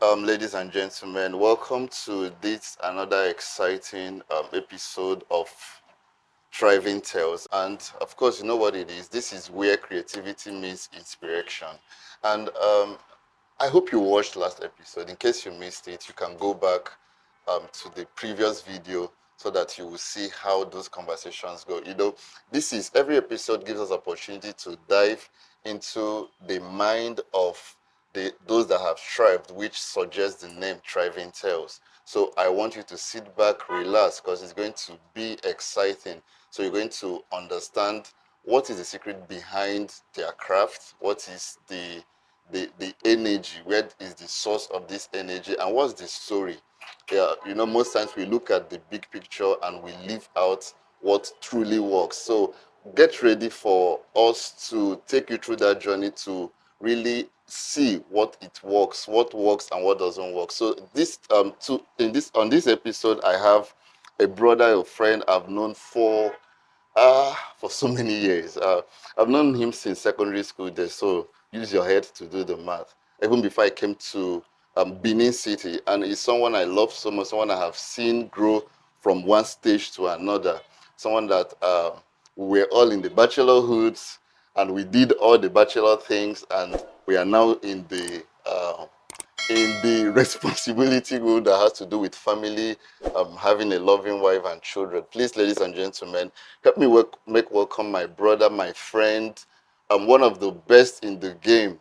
ladies and gentlemen. Welcome to this another exciting episode of Thriving Tales. And of course, you know what it is. This is where creativity meets inspiration. And I hope you watched last episode. In case you missed it, you can go back to the previous video so that you will see how those conversations go. This is every episode gives us opportunity to dive into the mind of those that have thrived, which suggests the name Thriving Tales. So I want you to sit back, relax, because it's going to be exciting. So you're going to understand what is the secret behind their craft, what is the energy, where is the source of this energy, and what's the story. Yeah, most times we look at the big picture and we leave out what truly works. So get ready for us to take you through that journey to really see what works and what doesn't work. So this on this episode, I have a brother, a friend I've known for so many years. I've known him since secondary school days, so use your head to do the math. Even before I came to Benin City, and he's someone I love so much, someone I have seen grow from one stage to another, someone that we were all in the bachelorhoods, and we did all the bachelor things, and we are now in the responsibility role that has to do with family, having a loving wife and children. Please, ladies and gentlemen, help me make welcome my brother, my friend, one of the best in the game.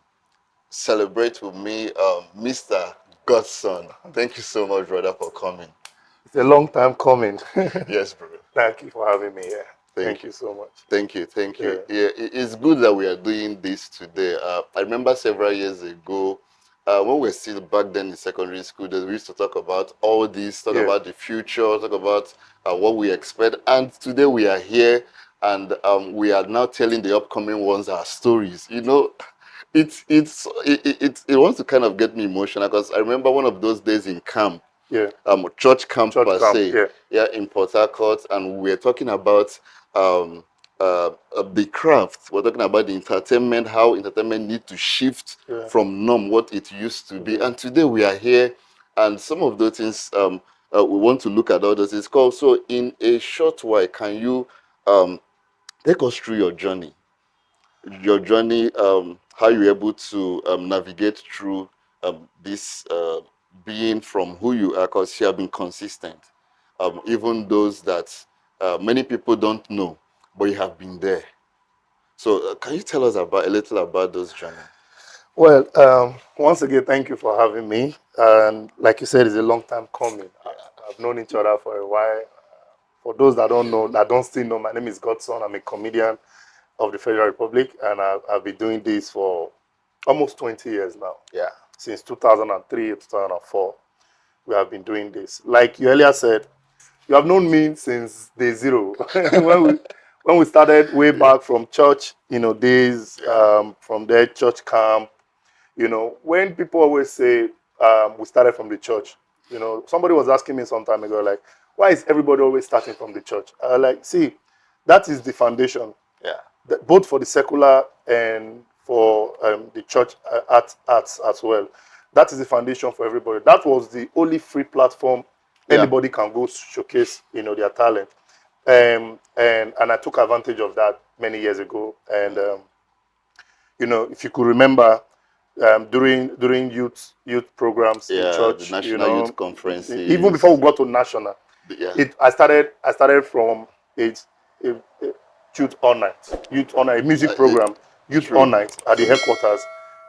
Celebrate with me, Mr. Godson. Thank you so much, brother, for coming. It's a long time coming. Yes, bro. Thank you for having me here. Thank You so much. Thank you. Yeah, it's good that we are doing this today. I remember several years ago, when we were still back then in secondary school, that we used to talk about all this, talk about the future, talk about what we expect. And today we are here, and we are now telling the upcoming ones our stories. It wants to kind of get me emotional because I remember one of those days in camp. Church camp per se, in Port Harcourt, and we're talking about the craft. We're talking about the entertainment, how entertainment need to shift from norm, what it used to be. And today we are here, and some of those things we want to look at all those things. So in a short while, can you take us through your journey? How you're able to navigate through this being from who you are, because you have been consistent. Even those that many people don't know, but you have been there. So can you tell us a little about those journeys? Well, once again, thank you for having me. And like you said, it's a long time coming. I've known each other for a while. For those that don't know, that don't still know, my name is Godson. I'm a comedian of the Federal Republic, and I've been doing this for almost 20 years now. Since 2003, 2004, we have been doing this. Like you earlier said, you have known me since day zero. when we started way back from church, days, from there, church camp. When people always say we started from the church, somebody was asking me some time ago, like, why is everybody always starting from the church? See, that is the foundation. Both for the secular and for the church arts as well. That is the foundation for everybody. That was the only free platform anybody can go showcase, their talent. And I took advantage of that many years ago. And if you could remember, during youth programs in church, the national youth conferences, even before we got to national, I started from a youth all night, a music program, youth all night at the headquarters.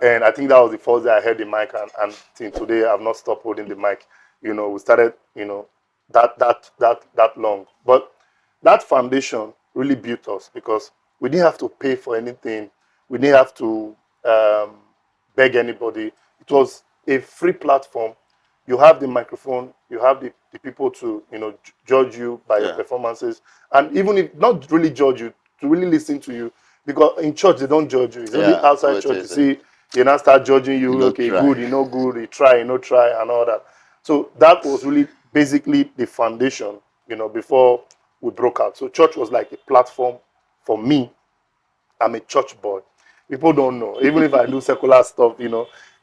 And I think that was the first day I held the mic, and till today I've not stopped holding the mic. We started, that long. But that foundation really built us because we didn't have to pay for anything. We didn't have to beg anybody. It was a free platform. You have the microphone, you have the people to, judge you by your performances. And even if not really judge you, to really listen to you. Because in church, they don't judge you. It's only outside church, you see, they now start judging you. Okay, good, good, you try, try, and all that. So that was really basically the foundation, before we broke out. So church was like a platform for me. I'm a church boy. People don't know. Even if I do secular stuff,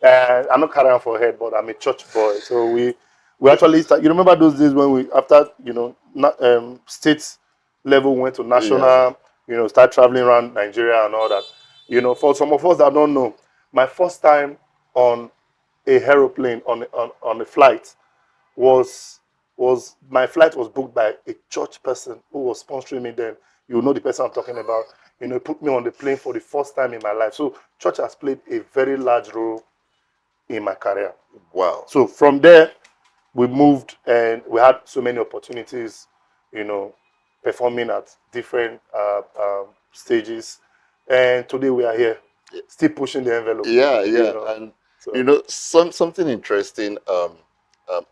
I'm not carrying for head, but I'm a church boy. So we actually start. You remember those days when we after state level went to Yeah. national. Start traveling around Nigeria and all that. For some of us that don't know, my first time on a aeroplane on a flight was my flight was booked by a church person who was sponsoring me then. You know the person I'm talking about. He put me on the plane for the first time in my life. So church has played a very large role in my career. Wow. So from there, we moved and we had so many opportunities, performing at different stages. And today we are here, still pushing the envelope. Yeah, You yeah, know, and so something interesting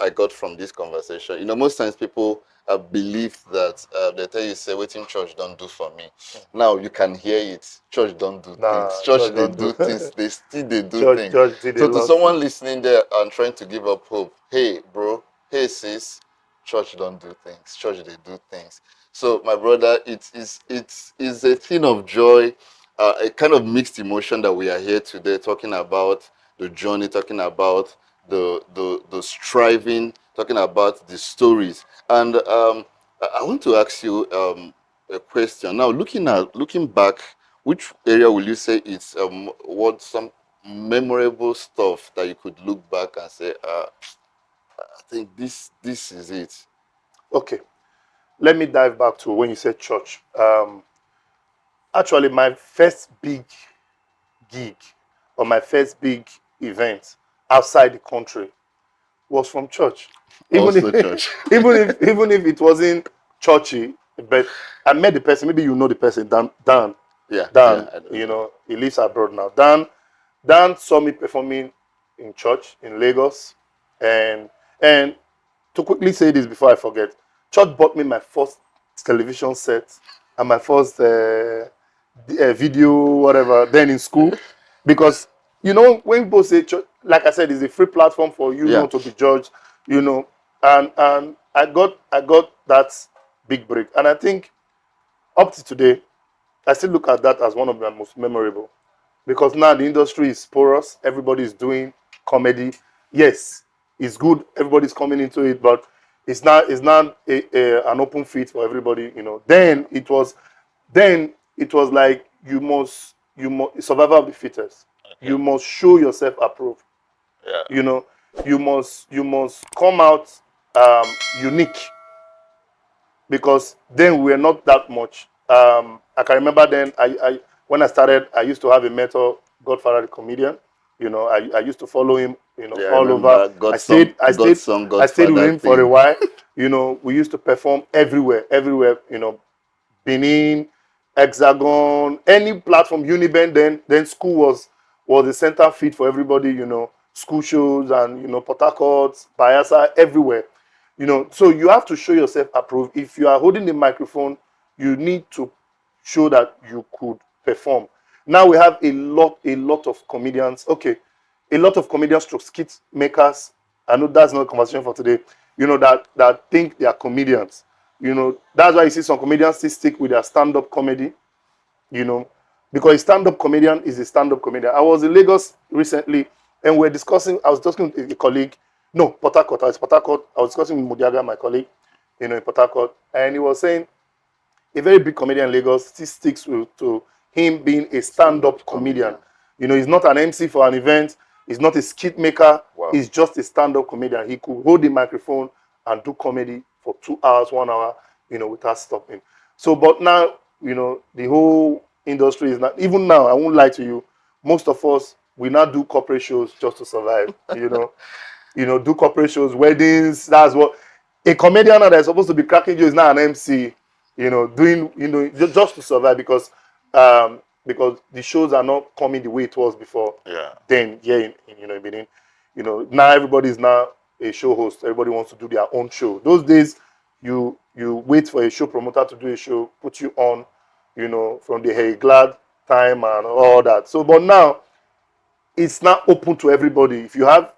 I got from this conversation. Most times people believe that they tell you say, "Waiting church don't do for me." Now you can hear it. Church don't do things. nah, Church church they don't do. do things. They do things. Church did a So to lot. someone listening there and trying to give up hope, hey bro, hey sis, church don't do things. Church they do things. So my brother, it is a thing of joy, a kind of mixed emotion that we are here today talking about the journey, talking about the striving, talking about the stories. And I want to ask you a question. Now, looking back, which area will you say it's what some memorable stuff that you could look back and say, I think this is it. Okay, let me dive back to when you said church. Actually, my first big gig or my first big event outside the country was from church. Even Also, if church. even if it wasn't churchy, but I met the person. Maybe you know the person, Dan. Yeah, Dan, yeah, I know. he lives abroad now. Dan saw me performing in church in Lagos, and and to quickly say this before I forget, church bought me my first television set and my first video, whatever, then in school. Because, when people say church, like I said, it's a free platform for you Yeah. not to be judged, you know. And I got that big break. And I think up to today, I still look at that as one of the most memorable because now the industry is porous. Everybody is doing comedy. Yes, it's good. Everybody's coming into it, but it's not an open fit for everybody. Then it was like you must survival of the fittest. Okay. You must show yourself approved. Yeah. You know, you must come out unique because then we're not that much. I can remember then I when I started, I used to have a mentor, Godfather the comedian. I used to follow him, Yeah, I all over. remember I Godson, stayed, I stayed, Godson, I stayed with Godfather him for a thing. while. We used to perform everywhere. Benin, Hexagon, any platform, Uniben. Then school was the center feed for everybody. School shows and Port Harcourt, Bayelsa, everywhere. So you have to show yourself approved. If you are holding the microphone, you need to show that you could perform. Now we have a lot of comedians. Okay, a lot of comedians, stroke skit makers. I know that's not a conversation for today. That think they are comedians. That's why you see some comedians still stick with their stand-up comedy. You know, because a stand-up comedian is a stand-up comedian. I was in Lagos recently, and we're discussing. I was discussing with a colleague. No, Port Harcourt. I was Port Harcourt. I was discussing with Mudiaga, my colleague, in Port Harcourt, and he was saying a very big comedian in Lagos still sticks to him being a Stand-up stand-up comedian. comedian. He's not an MC for an event. He's not a skit maker. Wow. He's just a stand-up comedian. He could hold the microphone and do comedy for 2 hours, 1 hour, without stopping. So, but now, the whole industry is not, even now, I won't lie to you, most of us, we now do corporate shows just to survive, do corporate shows, weddings. That's what a comedian that is supposed to be cracking you is now an MC, doing, just to survive because the shows are not coming the way it was before. Yeah. Then, yeah, in Benin, now everybody is now a show host. Everybody wants to do their own show. Those days, you wait for a show promoter to do a show, put you on, from the Hey Glad time and all that. So, but now it's not open to everybody. If you have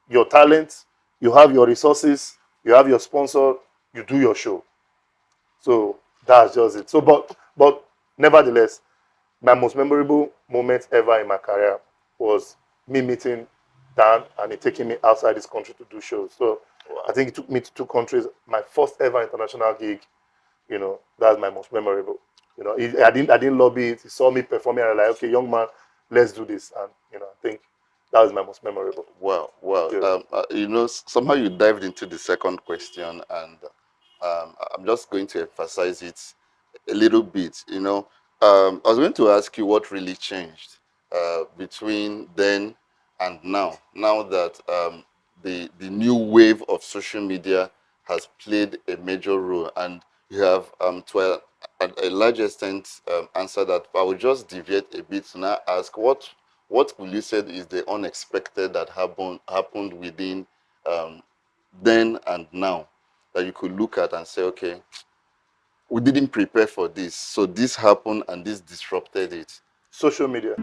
your talent, you have your resources, you have your sponsor, you do your show. So that's just it. So, but nevertheless, my most memorable moment ever in my career was me meeting Dan and he taking me outside this country to do shows. So Wow. I think he took me to 2 countries. My first ever international gig, that's my most memorable. I didn't lobby it. He saw me performing and like, okay, young man, let's do this. And I think that was my most memorable. Well, well, Yeah. somehow you dived into the second question, and I'm just going to emphasize it a little bit. I was going to ask you what really changed between then and now. Now that the new wave of social media has played a major role, and you have a large extent answered that. But I will just deviate a bit to now ask what will you say is the unexpected that happened within then and now that you could look at and say, okay, we didn't prepare for this, so this happened and this disrupted it. Social media.